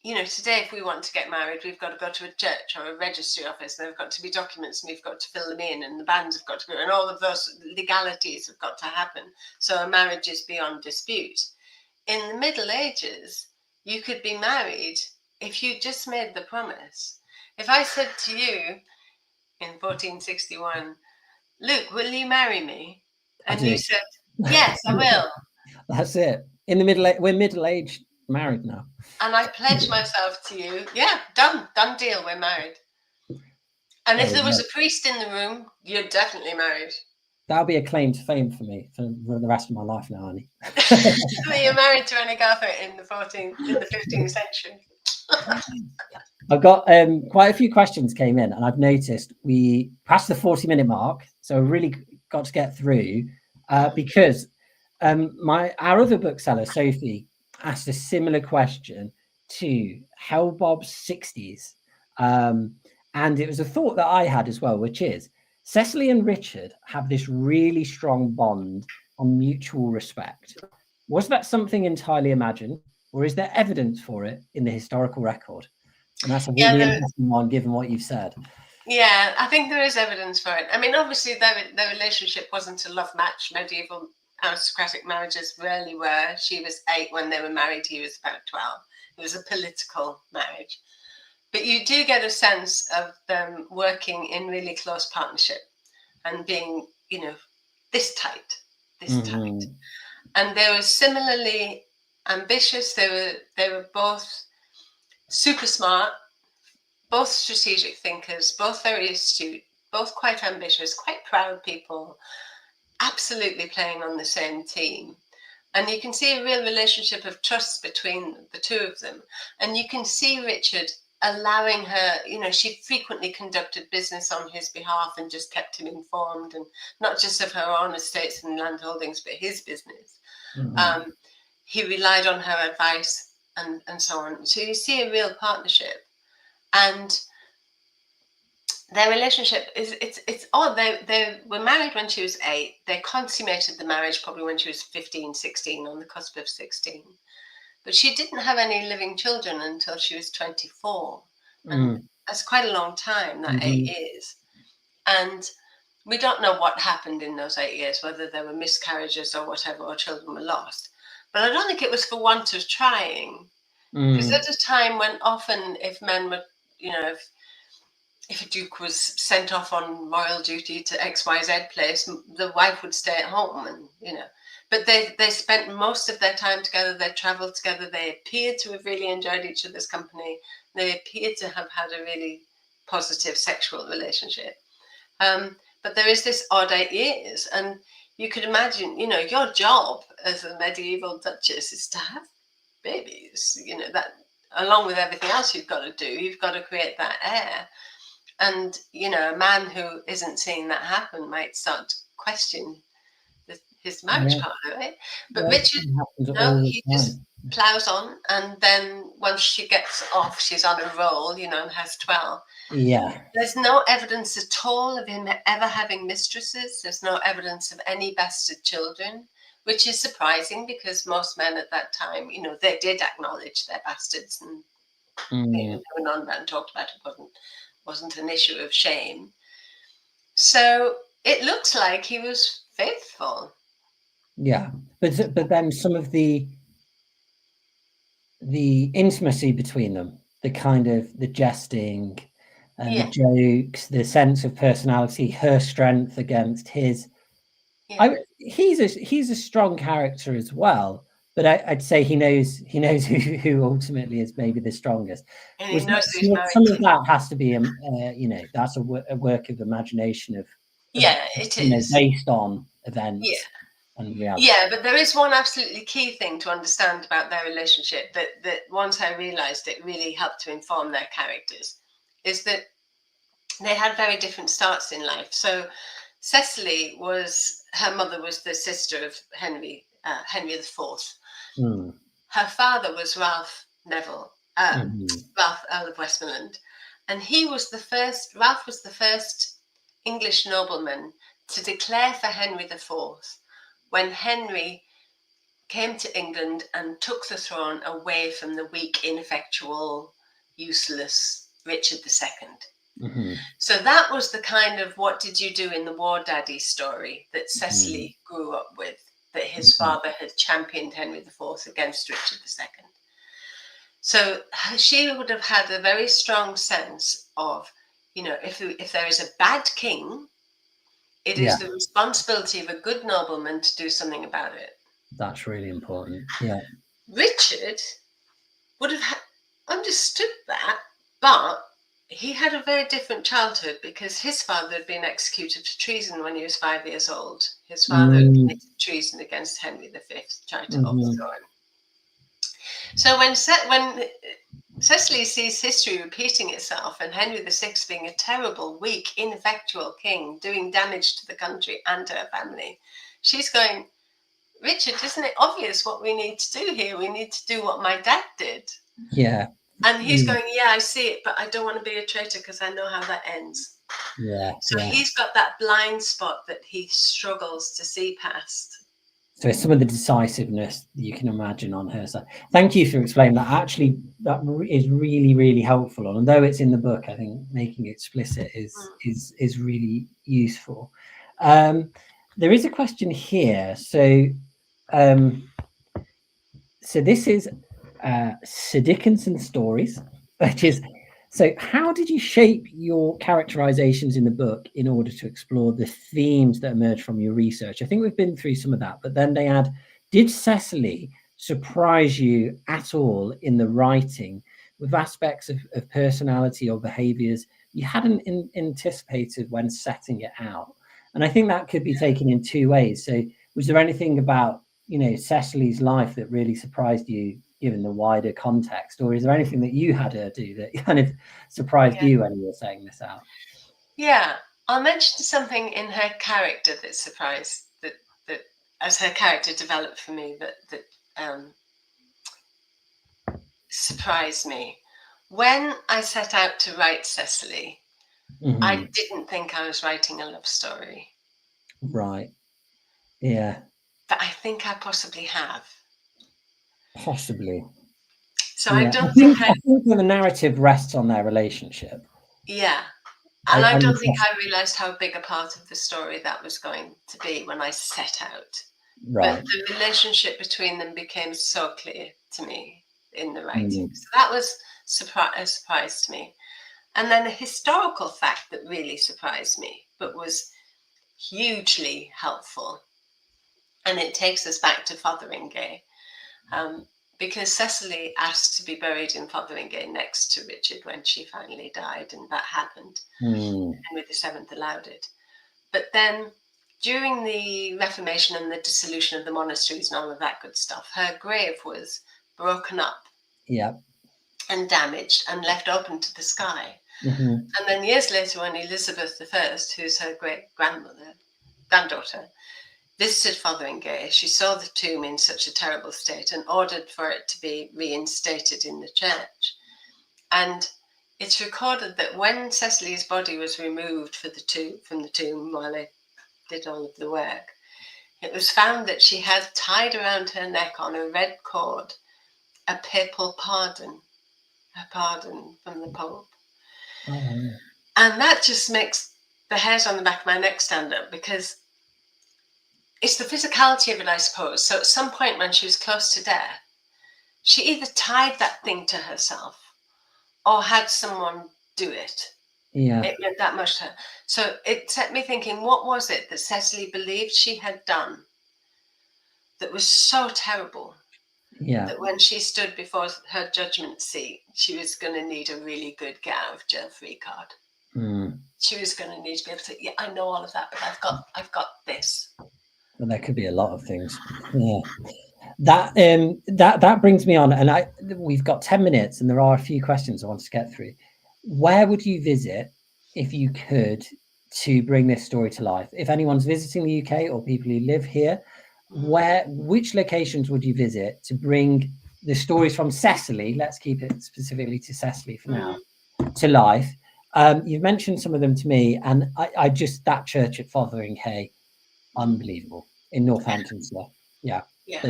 You know, today if we want to get married, we've got to go to a church or a registry office, and there've got to be documents, and we've got to fill them in, and the banns have got to go, and all of those legalities have got to happen. So a marriage is beyond dispute. In the Middle Ages, you could be married if you just made the promise. If I said to you in 1461, Luke, will you marry me? And you said, yes, I will. That's it. We're middle-aged married now. And I pledge myself to you, yeah, done deal, we're married. And if there was a priest in the room, you're definitely married. That'll be a claim to fame for me for the rest of my life now, Annie. Well, you're married to Annie Garthwaite in the 15th century. I've got quite a few questions came in, and I've noticed we passed the 40-minute mark, so we really got to get through because our other bookseller, Sophie, asked a similar question to Hell Bob's 60s. And it was a thought that I had as well, which is Cecily and Richard have this really strong bond on mutual respect. Was that something entirely imagined, or is there evidence for it in the historical record? And that's a really interesting one, given what you've said. Yeah, I think there is evidence for it. I mean, obviously, their relationship wasn't a love match. Medieval aristocratic marriages rarely were. She was 8 when they were married. He was about 12. It was a political marriage. But you do get a sense of them working in really close partnership and being, you know, this tight. And they were similarly ambitious. They were both super smart, both strategic thinkers, both very astute, both quite ambitious, quite proud people, absolutely playing on the same team. And you can see a real relationship of trust between the two of them. And you can see Richard allowing her, you know, she frequently conducted business on his behalf and just kept him informed, and not just of her own estates and land holdings, but his business. He relied on her advice and so on. So you see a real partnership. And their relationship it's odd. They were married when she was 8. They consummated the marriage probably when she was 15, 16, on the cusp of 16. But she didn't have any living children until she was 24. And that's quite a long time, that 8 years. And we don't know what happened in those 8 years, whether there were miscarriages or whatever, or children were lost. But I don't think it was for want of trying. Because at a time when often if men were, you know, if a duke was sent off on royal duty to XYZ place, the wife would stay at home, and, you know. But they spent most of their time together. They traveled together. They appeared to have really enjoyed each other's company. They appeared to have had a really positive sexual relationship. But there is this odd 8 years. And you could imagine, you know, your job as a medieval duchess is to have babies. You know, that along with everything else you've got to do, you've got to create that heir. And, you know, a man who isn't seeing that happen might start to question his marriage partner, right? But Richard, no, he just plows on, and then once she gets off, she's on a roll, you know, and has 12. Yeah. There's no evidence at all of him ever having mistresses. There's no evidence of any bastard children, which is surprising because most men at that time, you know, they did acknowledge their bastards, and you know, they were none and talked about it. Wasn't an issue of shame. So it looks like he was faithful. Yeah, but then some of the intimacy between them, the kind of the jesting and the jokes, the sense of personality, her strength against his. He's a strong character as well, but I'd say he knows who ultimately is maybe the strongest. And he knows who's married Some to. of that has to be that's a work of imagination of Yeah, it is. based on events Yeah. and reality. Yeah, but there is one absolutely key thing to understand about their relationship that once I realised it really helped to inform their characters, is that they had very different starts in life. So Cecily her mother was the sister of Henry IV. Mm. Her father was Ralph Neville, Ralph Earl of Westmoreland, and Ralph was the first English nobleman to declare for Henry IV when Henry came to England and took the throne away from the weak, ineffectual, useless Richard II. Mm-hmm. So that was the kind of what did you do in the war daddy story that Cecily grew up with, that his father had championed Henry IV against Richard II. So she would have had a very strong sense of, if there is a bad king, it is the responsibility of a good nobleman to do something about it. That's really important. Yeah. Richard would have understood that, but he had a very different childhood because his father had been executed for treason when he was 5 years old. His father had committed treason against Henry V, tried to overthrow him. So when Cecily sees history repeating itself and Henry VI being a terrible, weak, ineffectual king doing damage to the country and to her family, she's going, Richard, isn't it obvious what we need to do here? We need to do what my dad did. Yeah. And he's going, yeah, I see it, but I don't want to be a traitor because I know how that ends. Yeah. So he's got that blind spot that he struggles to see past. So some of the decisiveness you can imagine on her side. Thank you for explaining that. Actually, that is really, really helpful. And although it's in the book, I think making it explicit is really useful. There is a question here. So this is Sir Dickinson Stories, which is, so how did you shape your characterizations in the book in order to explore the themes that emerge from your research? I think we've been through some of that, but then they add, did Cecily surprise you at all in the writing with aspects of personality or behaviors you hadn't anticipated when setting it out? And I think that could be taken in two ways. So was there anything about Cecily's life that really surprised you given the wider context, or is there anything that you had her do that kind of surprised you when you were saying this out? Yeah, I'll mention something in her character that surprised, that as her character developed for me, that surprised me. When I set out to write Cecily, I didn't think I was writing a love story. Right. Yeah. But I think I possibly have. Possibly. So yeah. I think the narrative rests on their relationship. Yeah. And I don't think I realised how big a part of the story that was going to be when I set out. Right. But the relationship between them became so clear to me in the writing. So that was a surprise to me. And then a historical fact that really surprised me, but was hugely helpful. And it takes us back to Fotheringay. Because Cecily asked to be buried in Fotheringay next to Richard when she finally died, and that happened. Henry VII allowed it. But then during the Reformation and the dissolution of the monasteries and all of that good stuff, her grave was broken up and damaged and left open to the sky. And then years later, when Elizabeth I, who's her granddaughter, visited Fotheringay, she saw the tomb in such a terrible state and ordered for it to be reinstated in the church. And it's recorded that when Cecily's body was removed from the tomb while they did all of the work, it was found that she had tied around her neck on a red cord a papal pardon, a pardon from the Pope. Oh. And that just makes the hairs on the back of my neck stand up, because it's the physicality of it, I suppose. So at some point when she was close to death, she either tied that thing to herself or had someone do it. Yeah. It meant that much to her. So it set me thinking, what was it that Cecily believed she had done that was so terrible Yeah. that when she stood before her judgment seat, she was going to need a really good get out of jail free card. She was going to need to be able to say, yeah, I know all of that, but I've got this. Well, there could be a lot of things. Yeah. That brings me on, and we've got 10 minutes, and there are a few questions I want to get through. Where would you visit if you could to bring this story to life? If anyone's visiting the UK or people who live here, which locations would you visit to bring the stories from Cecily? Let's keep it specifically to Cecily for now, to life. You've mentioned some of them to me, and I just, that church at Fotheringhay, unbelievable, in Northamptonshire. Yeah.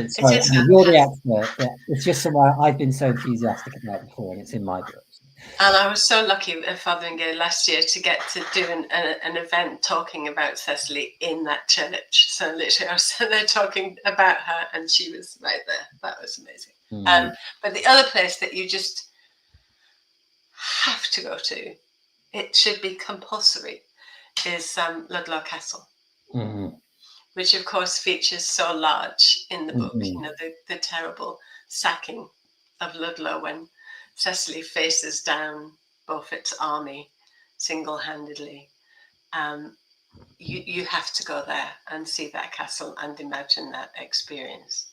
Sorry, you're the expert, but it's just somewhere I've been so enthusiastic about before, and it's in my books. And I was so lucky at Fotheringhay last year to get to do an event talking about Cecily in that church. So literally I was there talking about her, and she was right there. That was amazing. But the other place that you just have to go to, it should be compulsory, is Ludlow Castle. Which of course features so large in the book, you know, the terrible sacking of Ludlow when Cecily faces down Beaufort's army single-handedly. You have to go there and see that castle and imagine that experience.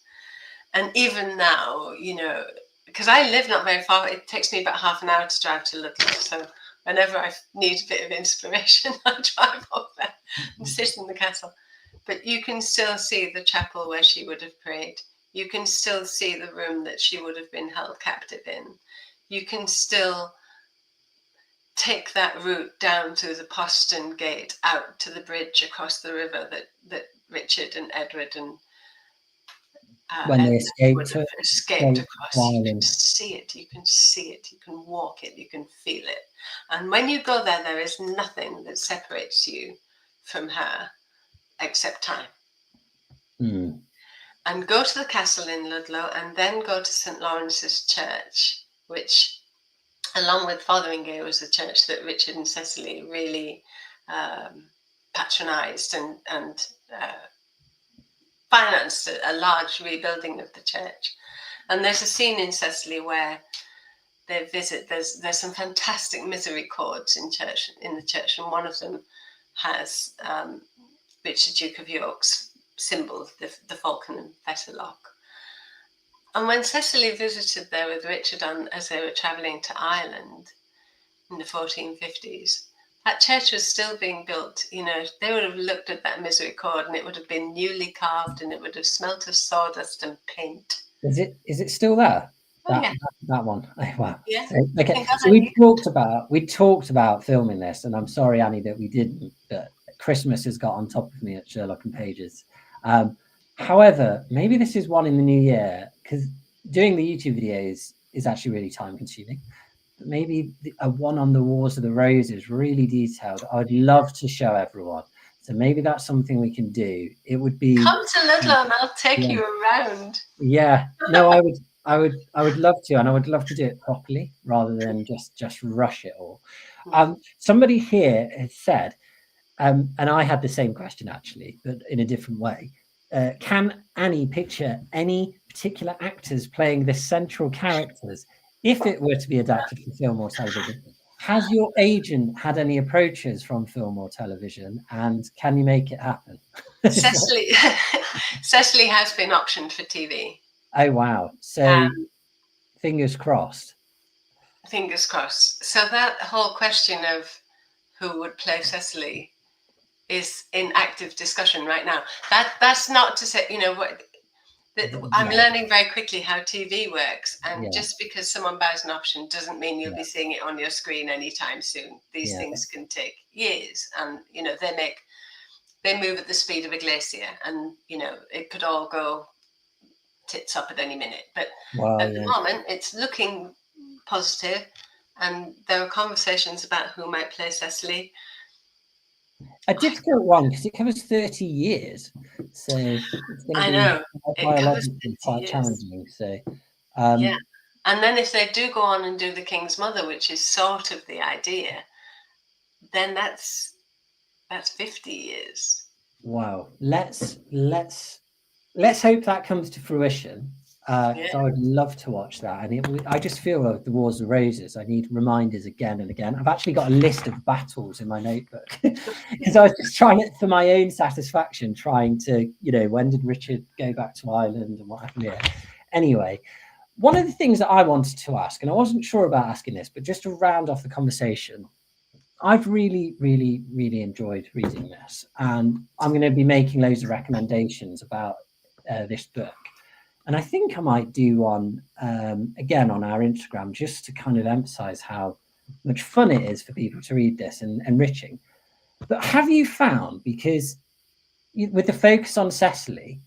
And even now, you know, because I live not very far, it takes me about half an hour to drive to Ludlow. So whenever I need a bit of inspiration, I drive up there and sit in the castle. But you can still see the chapel where she would have prayed. You can still see the room that she would have been held captive in. You can still take that route down through the postern gate out to the bridge across the river that Richard and Edward and when they escaped across. You can see it, you can see it, you can walk it, you can feel it. And when you go there, there is nothing that separates you from her except time. And go to the castle in Ludlow, and then go to St. Lawrence's Church, which, along with Fotheringhay, was the church that Richard and Cecily really patronised and financed a large rebuilding of the church. And there's a scene in Cecily where they visit. There's some fantastic misery chords in the church, and one of them has Richard, Duke of York's symbol, the falcon and fetterlock. And when Cecily visited there with Richard as they were travelling to Ireland in the 1450s, that church was still being built. You know, they would have looked at that misery cord, and it would have been newly carved, and it would have smelt of sawdust and paint. Is it still there? That one. Oh, wow. Yeah. So, okay. So we talked about filming this, and I'm sorry, Annie, that we didn't. But Christmas has got on top of me at Sherlock and Pages. However, maybe this is one in the new year, because doing the YouTube videos is actually really time consuming. But maybe a one on the Wars of the Roses, really detailed. I'd love to show everyone. So maybe that's something we can do. It would be, come to Ludlow and I'll take you around. Yeah, no, I would love to, and I would love to do it properly rather than just rush it all. Somebody here has said, and I had the same question actually, but in a different way. Can Annie picture any particular actors playing the central characters if it were to be adapted for film or television? Has your agent had any approaches from film or television, and can you make it happen? Cecily has been optioned for TV. Oh, wow. So fingers crossed. Fingers crossed. So that whole question of who would play Cecily is in active discussion right now. That's not to say, you know, what I'm learning very quickly how TV works, and just because someone buys an option doesn't mean you'll be seeing it on your screen anytime soon. These things can take years, and you know they move at the speed of a glacier, and you know it could all go tits up at any minute. But at the moment, it's looking positive, and there are conversations about who might play Cecily. A difficult one because it covers 30 years, so it's going to be biologically quite challenging. So, yeah, and then if they do go on and do The King's Mother, which is sort of the idea, then that's 50 years. Wow, let's hope that comes to fruition. because I would love to watch that. And I just feel like the Wars of Roses, I need reminders again and again. I've actually got a list of battles in my notebook because I was just trying it for my own satisfaction, trying to, when did Richard go back to Ireland and what happened here? Anyway, one of the things that I wanted to ask, and I wasn't sure about asking this, but just to round off the conversation, I've really, really, really enjoyed reading this, and I'm going to be making loads of recommendations about this book. And I think I might do one again on our Instagram, just to kind of emphasize how much fun it is for people to read this and enriching. But have you found, because with the focus on Cecily,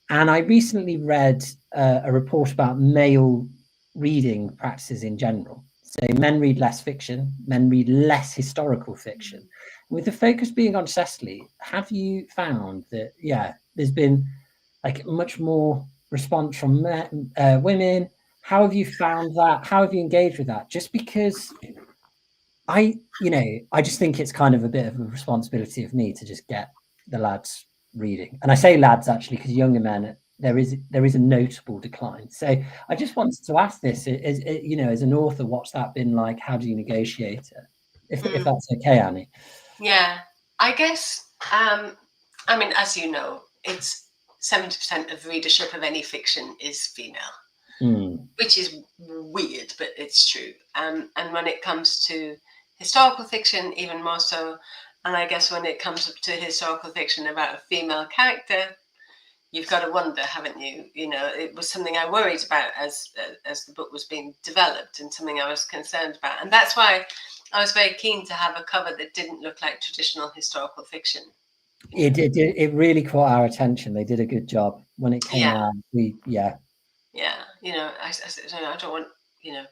and I recently read a report about male reading practices in general. So men read less fiction, men read less historical fiction. With the focus being on Cecily, have you found that, there's been like much more response from women? How have you found that? How have you engaged with that? Just because I just think it's kind of a bit of a responsibility of me to just get the lads reading. And I say lads actually because younger men, there is a notable decline. So I just wanted to ask this, as an author, what's that been like? How do you negotiate it? If that's okay, Annie. Yeah, I guess, I mean, as you know, it's 70% of readership of any fiction is female, which is weird, but it's true. And when it comes to historical fiction, even more so. And I guess when it comes to historical fiction about a female character, you've got to wonder, haven't you? It was something I worried about as the book was being developed, and something I was concerned about. And that's why I was very keen to have a cover that didn't look like traditional historical fiction. It really caught our attention. They did a good job when it came out. I don't want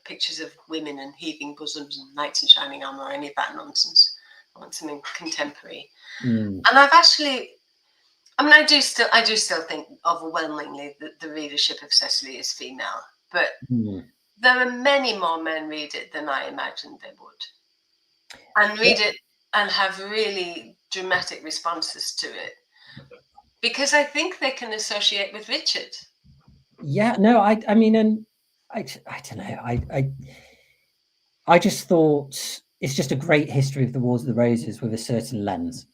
pictures of women and heaving bosoms and knights in shining armor or any of that nonsense. I want something contemporary. And I've actually, I do still think overwhelmingly that the readership of Cecily is female, but there are many more men read it than I imagined they would, and read it and have really dramatic responses to it, because I think they can associate with Richard. Yeah, no, I mean, and I don't know. I just thought it's just a great history of the Wars of the Roses with a certain lens,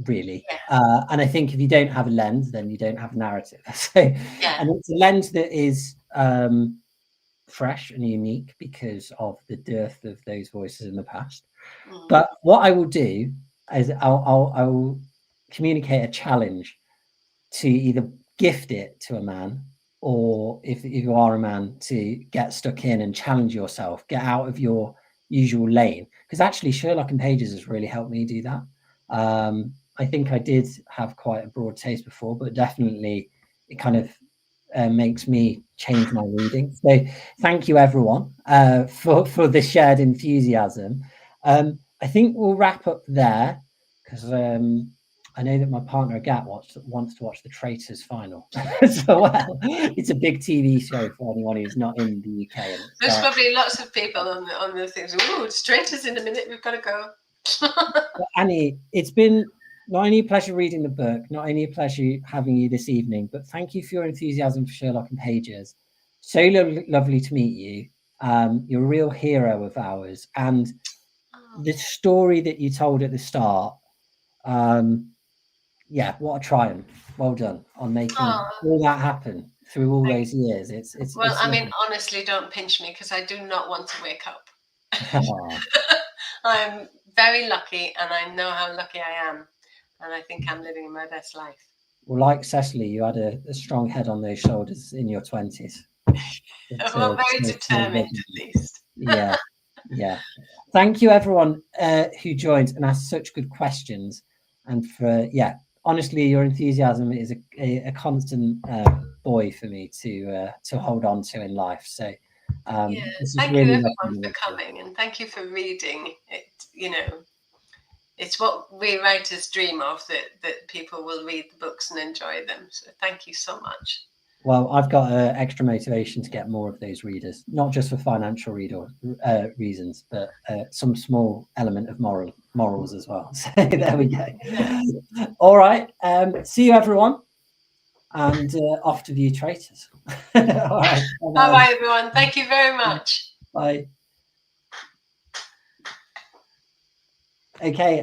really. And I think if you don't have a lens, then you don't have a narrative. And it's a lens that is fresh and unique because of the dearth of those voices in the past. But what I will do is I will communicate a challenge to either gift it to a man, or if you are a man, to get stuck in and challenge yourself, get out of your usual lane. Because actually Sherlock and Pages has really helped me do that. I think I did have quite a broad taste before, but definitely it kind of makes me change my reading. So thank you everyone for the shared enthusiasm. I think we'll wrap up there, because I know that my partner Agat wants to watch the Traitors final. So it's a big TV show for anyone who's not in the UK. And there's probably lots of people on the things. Oh, it's Traitors in a minute. We've got to go. Annie, it's been not only a pleasure reading the book, not only a pleasure having you this evening, but thank you for your enthusiasm for Sherlock and Pages. So lovely to meet you. You're a real hero of ours, and the story that you told at the start, what a triumph. Well done on making all that happen through all those years. It's honestly, don't pinch me, because I do not want to wake up. I'm very lucky, and I know how lucky I am, and I think I'm living my best life. Well, like Cecily, you had a strong head on those shoulders in your 20s. Well, very determined, at least. Yeah. Thank you, everyone who joined and asked such good questions. And for, honestly, your enthusiasm is a constant buoy for me to hold on to in life. So thank you everyone for coming, and thank you for reading it. It's what we writers dream of, that people will read the books and enjoy them. So thank you so much. Well, I've got extra motivation to get more of those readers, not just for financial reasons, but some small element of morals as well. So there we go. All right. See you, everyone. and off to view traitors. All right. Bye-bye, everyone. Thank you very much. Bye. Okay.